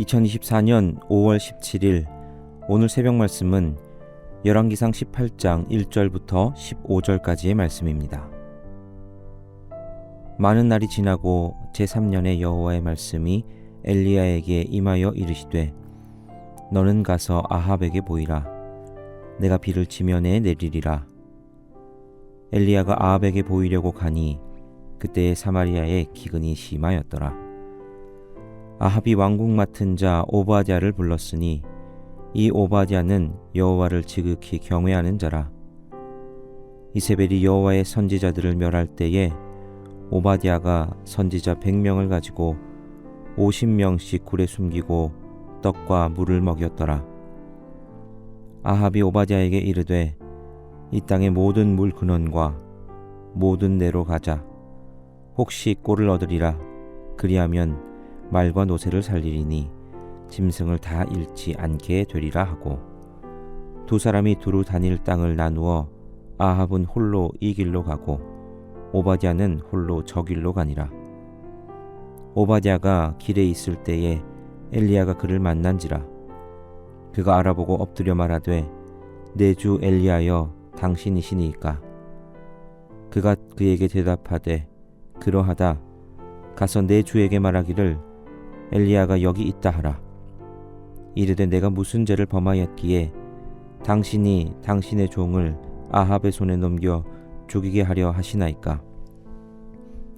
2024년 5월 17일 오늘 새벽 말씀은 열왕기상 18장 1절부터 15절까지의 말씀입니다. 많은 날이 지나고 제3년에 여호와의 말씀이 엘리야에게 임하여 이르시되 너는 가서 아합에게 보이라. 내가 비를 지면에 내리리라. 엘리야가 아합에게 보이려고 가니 그때에 사마리아에 기근이 심하였더라. 아합이 왕궁 맡은 자 오바댜를 불렀으니 이 오바댜는 여호와를 지극히 경외하는 자라. 이세벨이 여호와의 선지자들을 멸할 때에 오바댜가 선지자 100명을 가지고 50명씩 굴에 숨기고 떡과 물을 먹였더라. 아합이 오바댜에게 이르되 이 땅의 모든 물 근원과 모든 내로 가자. 혹시 꼴을 얻으리라. 그리하면 말과 노새를 살리리니 짐승을 다 잃지 않게 되리라 하고 두 사람이 두루 다닐 땅을 나누어 아합은 홀로 이 길로 가고 오바댜는 홀로 저 길로 가니라. 오바댜가 길에 있을 때에 엘리야가 그를 만난지라. 그가 알아보고 엎드려 말하되 내 주 엘리야여 당신이시니이까. 그가 그에게 대답하되 그러하다. 가서 내 주에게 말하기를 엘리야가 여기 있다 하라. 이르되 내가 무슨 죄를 범하였기에 당신이 당신의 종을 아합의 손에 넘겨 죽이게 하려 하시나이까.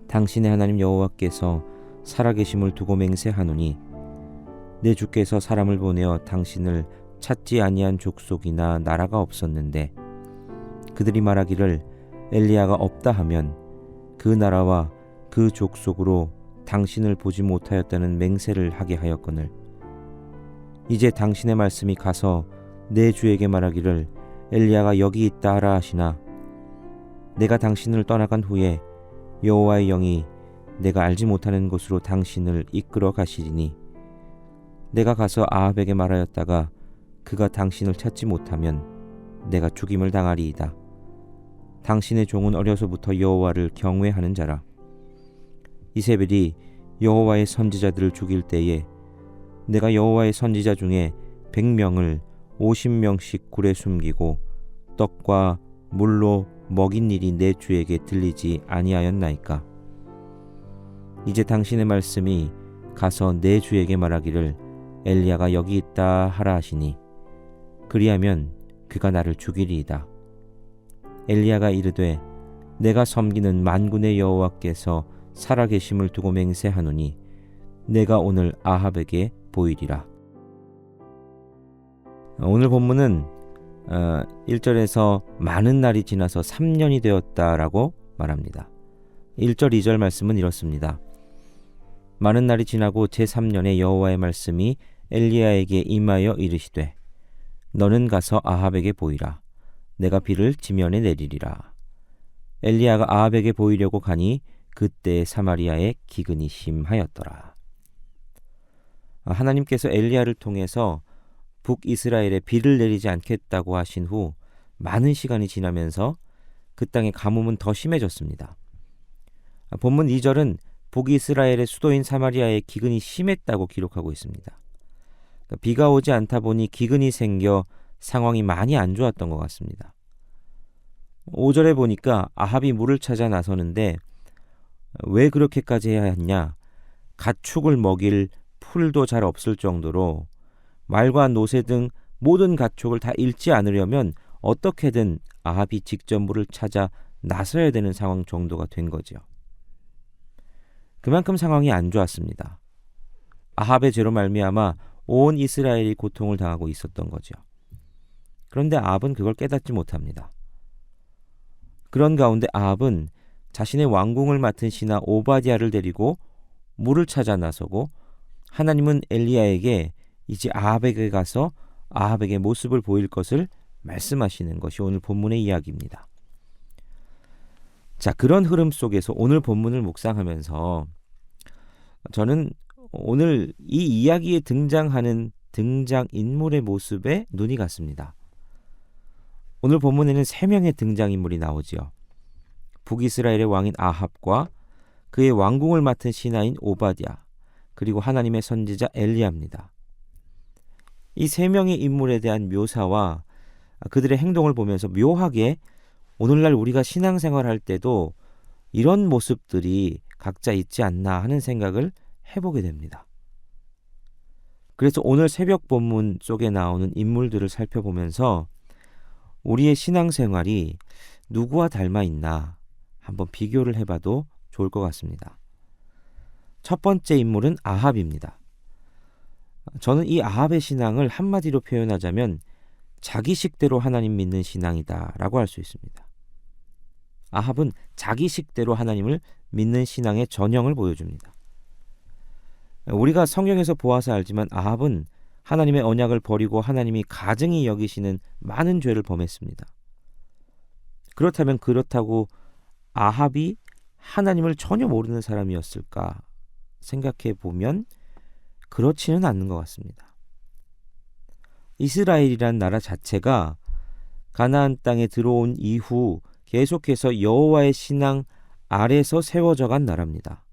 당신의 하나님 여호와께서 살아계심을 두고 맹세하노니 내 주께서 사람을 보내어 당신을 찾지 아니한 족속이나 나라가 없었는데 그들이 말하기를 엘리야가 없다 하면 그 나라와 그 족속으로 당신을 보지 못하였다는 맹세를 하게 하였거늘 이제 당신의 말씀이 가서 내 주에게 말하기를 엘리야가 여기 있다 하라 하시나 내가 당신을 떠나간 후에 여호와의 영이 내가 알지 못하는 곳으로 당신을 이끌어 가시리니 내가 가서 아합에게 말하였다가 그가 당신을 찾지 못하면 내가 죽임을 당하리이다. 당신의 종은 어려서부터 여호와를 경외하는 자라. 이세벨이 여호와의 선지자들을 죽일 때에 내가 여호와의 선지자 중에 100명을 50명씩 굴에 숨기고 떡과 물로 먹인 일이 내 주에게 들리지 아니하였나이까. 이제 당신의 말씀이 가서 내 주에게 말하기를 엘리야가 여기 있다 하라 하시니 그리하면 그가 나를 죽이리이다. 엘리야가 이르되 내가 섬기는 만군의 여호와께서 살아계심을 두고 맹세하노니 내가 오늘 아합에게 보이리라. 오늘 본문은 1절에서 많은 날이 지나서 3년이 되었다라고 말합니다. 1절 2절 말씀은 이렇습니다. 많은 날이 지나고 제3년에 여호와의 말씀이 엘리야에게 임하여 이르시되 너는 가서 아합에게 보이라. 내가 비를 지면에 내리리라. 엘리야가 아합에게 보이려고 가니 그때 사마리아에 기근이 심하였더라. 하나님께서 엘리야를 통해서 북이스라엘에 비를 내리지 않겠다고 하신 후 많은 시간이 지나면서 그 땅의 가뭄은 더 심해졌습니다. 본문 2절은 북이스라엘의 수도인 사마리아에 기근이 심했다고 기록하고 있습니다. 비가 오지 않다 보니 기근이 생겨 상황이 많이 안 좋았던 것 같습니다. 5절에 보니까 아합이 물을 찾아 나서는데 왜 그렇게까지 해야 했냐? 가축을 먹일 풀도 잘 없을 정도로 말과 노새 등 모든 가축을 다 잃지 않으려면 어떻게든 아합이 직접 물을 찾아 나서야 되는 상황 정도가 된 거죠. 그만큼 상황이 안 좋았습니다. 아합의 죄로 말미암아 온 이스라엘이 고통을 당하고 있었던 거죠. 그런데 아합은 그걸 깨닫지 못합니다. 그런 가운데 아합은 자신의 왕궁을 맡은 신하 오바댜를 데리고 물을 찾아 나서고 하나님은 엘리야에게 이제 아합에게 가서 아합에게 모습을 보일 것을 말씀하시는 것이 오늘 본문의 이야기입니다. 자, 그런 흐름 속에서 오늘 본문을 묵상하면서 저는 오늘 이 이야기에 등장하는 등장인물의 모습에 눈이 갔습니다. 오늘 본문에는 3명의 등장인물이 나오죠. 북이스라엘의 왕인 아합과 그의 왕궁을 맡은 신하인 오바댜, 그리고 하나님의 선지자 엘리야입니다. 이 세 명의 인물에 대한 묘사와 그들의 행동을 보면서 묘하게 오늘날 우리가 신앙생활할 때도 이런 모습들이 각자 있지 않나 하는 생각을 해보게 됩니다. 그래서 오늘 새벽 본문 속에 나오는 인물들을 살펴보면서 우리의 신앙생활이 누구와 닮아 있나 한번 비교를 해봐도 좋을 것 같습니다. 첫 번째 인물은 아합입니다. 저는 이 아합의 신앙을 한마디로 표현하자면 자기식대로 하나님 믿는 신앙이다 라고 할 수 있습니다. 아합은 자기식대로 하나님을 믿는 신앙의 전형을 보여줍니다. 우리가 성경에서 보아서 알지만 아합은 하나님의 언약을 버리고 하나님이 가증히 여기시는 많은 죄를 범했습니다. 그렇다고 아합이 하나님을 전혀 모르는 사람이었을까 생각해 보면 그렇지는 않는 것 같습니다. 이스라엘이란 나라 자체가 가나안 땅에 들어온 이후 계속해서 여호와의 신앙 아래서 세워져 간 나라입니다.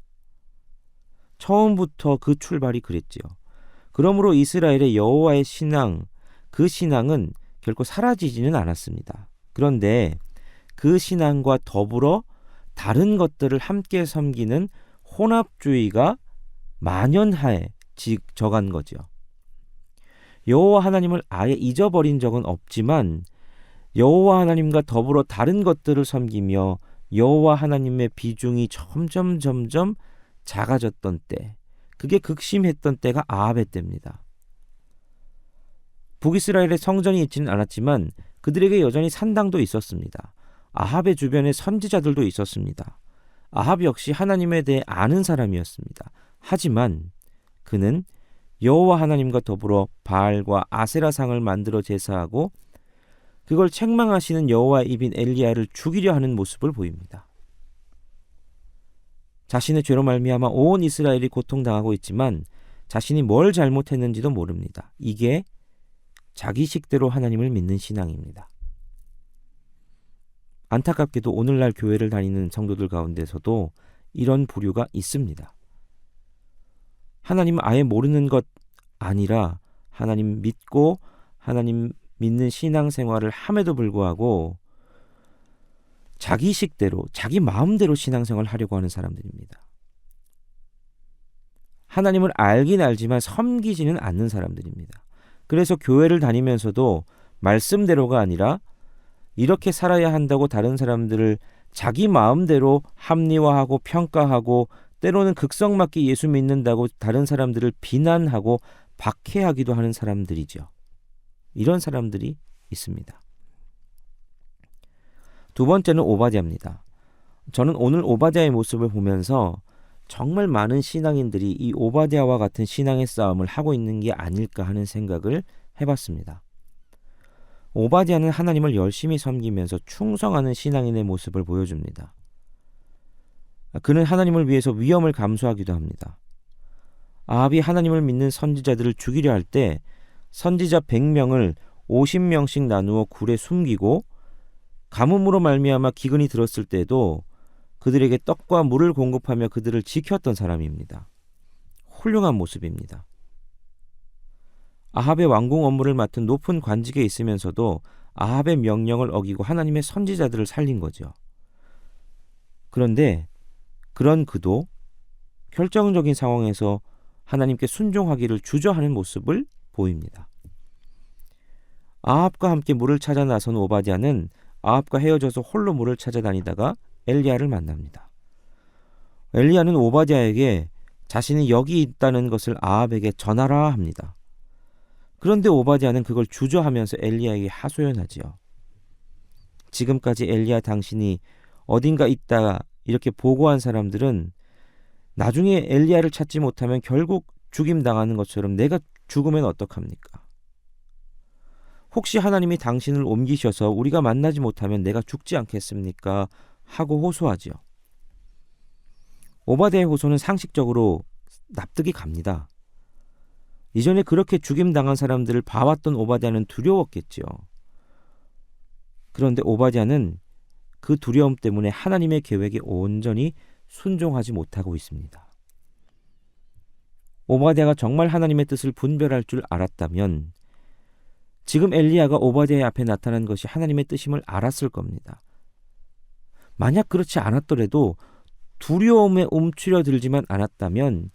처음부터 그 출발이 그랬지요. 그러므로 이스라엘의 여호와의 신앙, 그 신앙은 결코 사라지지는 않았습니다. 그런데 그 신앙과 더불어 다른 것들을 함께 섬기는 혼합주의가 만연하에 져간 거죠. 여호와 하나님을 아예 잊어버린 적은 없지만 여호와 하나님과 더불어 다른 것들을 섬기며 여호와 하나님의 비중이 점점 작아졌던 때, 그게 극심했던 때가 아합의 때입니다. 북이스라엘에 성전이 있지는 않았지만 그들에게 여전히 산당도 있었습니다. 아합의 주변에 선지자들도 있었습니다. 아합 역시 하나님에 대해 아는 사람이었습니다. 하지만 그는 여호와 하나님과 더불어 바알과 아세라상을 만들어 제사하고 그걸 책망하시는 여호와의 입인 엘리야를 죽이려 하는 모습을 보입니다. 자신의 죄로 말미암아 온 이스라엘이 고통당하고 있지만 자신이 뭘 잘못했는지도 모릅니다. 이게 자기식대로 하나님을 믿는 신앙입니다. 안타깝게도 오늘날 교회를 다니는 성도들 가운데서도 이런 부류가 있습니다. 하나님을 아예 모르는 것 아니라 하나님 믿고 하나님 믿는 신앙생활을 함에도 불구하고 자기식대로 자기 마음대로 신앙생활을 하려고 하는 사람들입니다. 하나님을 알긴 알지만 섬기지는 않는 사람들입니다. 그래서 교회를 다니면서도 말씀대로가 아니라 이렇게 살아야 한다고 다른 사람들을 자기 마음대로 합리화하고 평가하고 때로는 극성맞게 예수 믿는다고 다른 사람들을 비난하고 박해하기도 하는 사람들이죠. 이런 사람들이 있습니다. 두 번째는 오바댜입니다. 저는 오늘 오바댜의 모습을 보면서 정말 많은 신앙인들이 이 오바댜와 같은 신앙의 싸움을 하고 있는 게 아닐까 하는 생각을 해봤습니다. 오바댜는 하나님을 열심히 섬기면서 충성하는 신앙인의 모습을 보여줍니다. 그는 하나님을 위해서 위험을 감수하기도 합니다. 아합이 하나님을 믿는 선지자들을 죽이려 할 때 선지자 100명을 50명씩 나누어 굴에 숨기고 가뭄으로 말미암아 기근이 들었을 때도 그들에게 떡과 물을 공급하며 그들을 지켰던 사람입니다. 훌륭한 모습입니다. 아합의 왕궁 업무를 맡은 높은 관직에 있으면서도 아합의 명령을 어기고 하나님의 선지자들을 살린 거죠. 그런데 그런 그도 결정적인 상황에서 하나님께 순종하기를 주저하는 모습을 보입니다. 아합과 함께 물을 찾아 나선 오바댜는 아합과 헤어져서 홀로 물을 찾아다니다가 엘리야를 만납니다. 엘리야는 오바댜에게 자신이 여기 있다는 것을 아합에게 전하라 합니다. 그런데 오바댜는 그걸 주저하면서 엘리야에게 하소연하지요. 지금까지 엘리야 당신이 어딘가 있다 이렇게 보고한 사람들은 나중에 엘리야를 찾지 못하면 결국 죽임당하는 것처럼 내가 죽으면 어떡합니까? 혹시 하나님이 당신을 옮기셔서 우리가 만나지 못하면 내가 죽지 않겠습니까? 하고 호소하지요. 오바댜의 호소는 상식적으로 납득이 갑니다. 이전에 그렇게 죽임당한 사람들을 봐왔던 오바댜는 두려웠겠지요. 그런데 오바댜는 그 두려움 때문에 하나님의 계획에 온전히 순종하지 못하고 있습니다. 오바댜가 정말 하나님의 뜻을 분별할 줄 알았다면 지금 엘리야가 오바댜의 앞에 나타난 것이 하나님의 뜻임을 알았을 겁니다. 만약 그렇지 않았더라도 두려움에 움츠려들지만 않았다면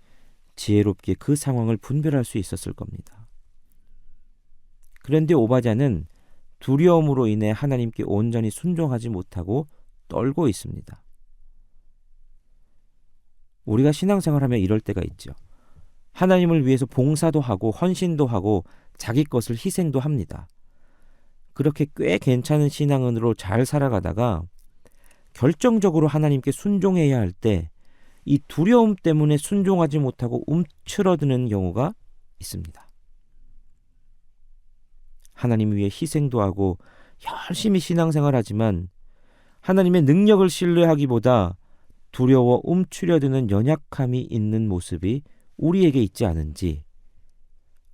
지혜롭게 그 상황을 분별할 수 있었을 겁니다. 그런데 오바댜는 두려움으로 인해 하나님께 온전히 순종하지 못하고 떨고 있습니다. 우리가 신앙생활하면 이럴 때가 있죠. 하나님을 위해서 봉사도 하고 헌신도 하고 자기 것을 희생도 합니다. 그렇게 꽤 괜찮은 신앙은으로 잘 살아가다가 결정적으로 하나님께 순종해야 할 때 이 두려움 때문에 순종하지 못하고 움츠러드는 경우가 있습니다. 하나님 위해 희생도 하고 열심히 신앙생활하지만 하나님의 능력을 신뢰하기보다 두려워 움츠려드는 연약함이 있는 모습이 우리에게 있지 않은지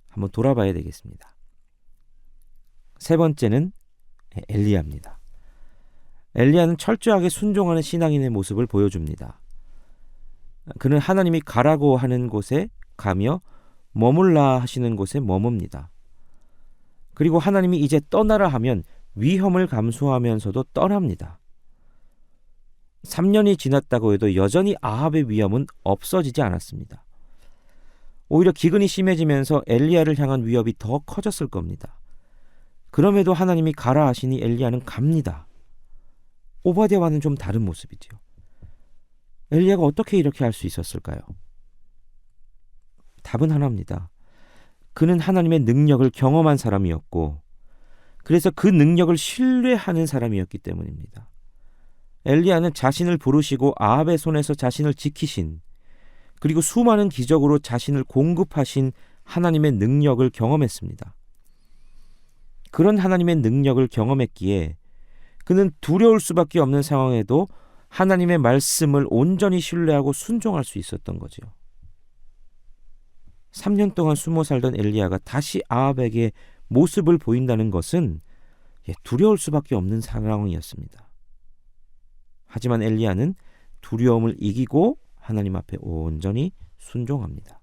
한번 돌아봐야 되겠습니다. 세 번째는 엘리야입니다. 엘리야는 철저하게 순종하는 신앙인의 모습을 보여줍니다. 그는 하나님이 가라고 하는 곳에 가며 머물라 하시는 곳에 머뭅니다. 그리고 하나님이 이제 떠나라 하면 위험을 감수하면서도 떠납니다. 3년이 지났다고 해도 여전히 아합의 위험은 없어지지 않았습니다. 오히려 기근이 심해지면서 엘리야를 향한 위협이 더 커졌을 겁니다. 그럼에도 하나님이 가라 하시니 엘리야는 갑니다. 오바댜와는 좀 다른 모습이지요. 엘리야가 어떻게 이렇게 할 수 있었을까요? 답은 하나입니다. 그는 하나님의 능력을 경험한 사람이었고 그래서 그 능력을 신뢰하는 사람이었기 때문입니다. 엘리야는 자신을 부르시고 아합의 손에서 자신을 지키신 그리고 수많은 기적으로 자신을 공급하신 하나님의 능력을 경험했습니다. 그런 하나님의 능력을 경험했기에 그는 두려울 수밖에 없는 상황에도 하나님의 말씀을 온전히 신뢰하고 순종할 수 있었던 거죠. 3년 동안 숨어 살던 엘리야가 다시 아합에게 모습을 보인다는 것은 두려울 수밖에 없는 상황이었습니다. 하지만 엘리야는 두려움을 이기고 하나님 앞에 온전히 순종합니다.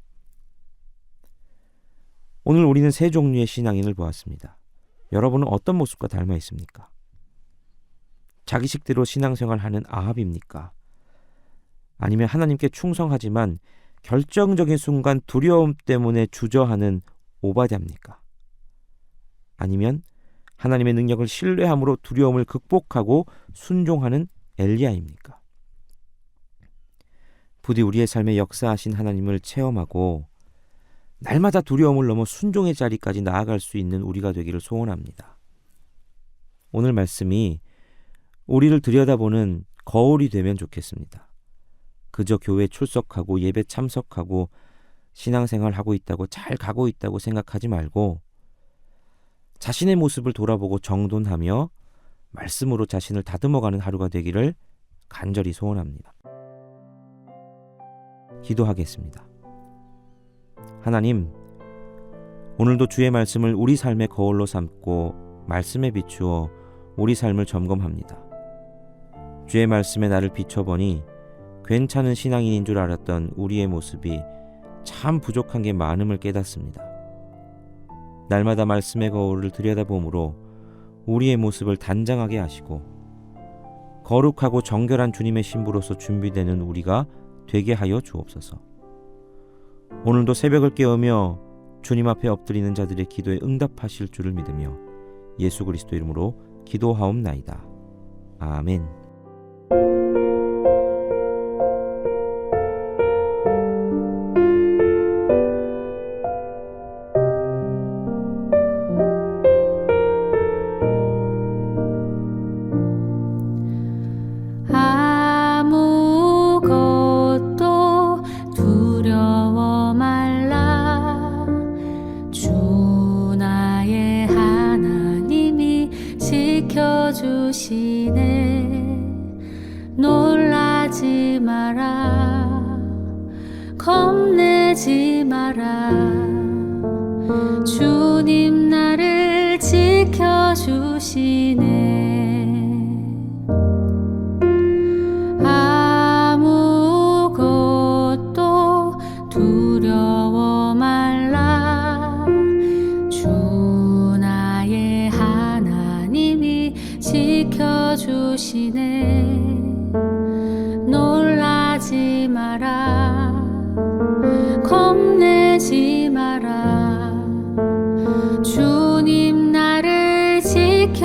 오늘 우리는 세 종류의 신앙인을 보았습니다. 여러분은 어떤 모습과 닮아 있습니까? 자기식대로 신앙생활하는 아합입니까? 아니면 하나님께 충성하지만 결정적인 순간 두려움 때문에 주저하는 오바댜입니까? 아니면 하나님의 능력을 신뢰함으로 두려움을 극복하고 순종하는 엘리야입니까? 부디 우리의 삶에 역사하신 하나님을 체험하고 날마다 두려움을 넘어 순종의 자리까지 나아갈 수 있는 우리가 되기를 소원합니다. 오늘 말씀이 우리를 들여다보는 거울이 되면 좋겠습니다. 그저 교회 출석하고 예배 참석하고 신앙생활하고 있다고 잘 가고 있다고 생각하지 말고 자신의 모습을 돌아보고 정돈하며 말씀으로 자신을 다듬어가는 하루가 되기를 간절히 소원합니다. 기도하겠습니다. 하나님, 오늘도 주의 말씀을 우리 삶의 거울로 삼고 말씀에 비추어 우리 삶을 점검합니다. 주의 말씀에 나를 비춰보니 괜찮은 신앙인인 줄 알았던 우리의 모습이 참 부족한 게 많음을 깨닫습니다. 날마다 말씀의 거울을 들여다보므로 우리의 모습을 단장하게 하시고 거룩하고 정결한 주님의 신부로서 준비되는 우리가 되게 하여 주옵소서. 오늘도 새벽을 깨우며 주님 앞에 엎드리는 자들의 기도에 응답하실 줄을 믿으며 예수 그리스도 이름으로 기도하옵나이다. 아멘. 주시네. 놀라지 마라, 겁내지 마라. 주님 나를 지켜주시네. 아무것도 두려워 말라. 주 나의 지켜주시네. 놀라지 마라. 겁내지 마라. 주님 나를 지켜주시네.